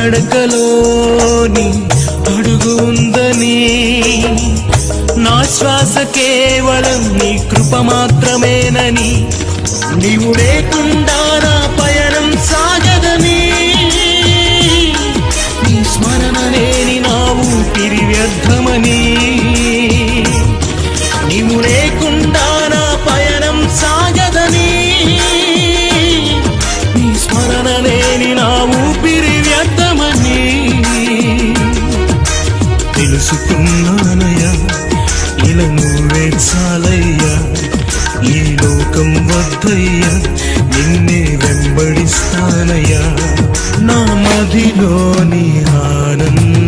నడకలోని అడుగు ఉందని, నా శ్వాస కేవలం నీ కృప మాత్రమేనని, నీవు లేకుండా నా పయనం సాగదని, నీ స్మరణ లేని నా ఊపిరి వ్యర్థమని, నీవు లేకుండా నా పయనం సాగదని, నీ స్మరణ లేని నా ఊపిరి వ్యర్థమని తెలుసుకున్నానయ్యా. ఇలా నువ్వే చాలయ్యా, ఈ లోకం వద్దయ్యా, నిన్నే వెంబడిస్తానయ్యా. నా మదిలోని ఆనందం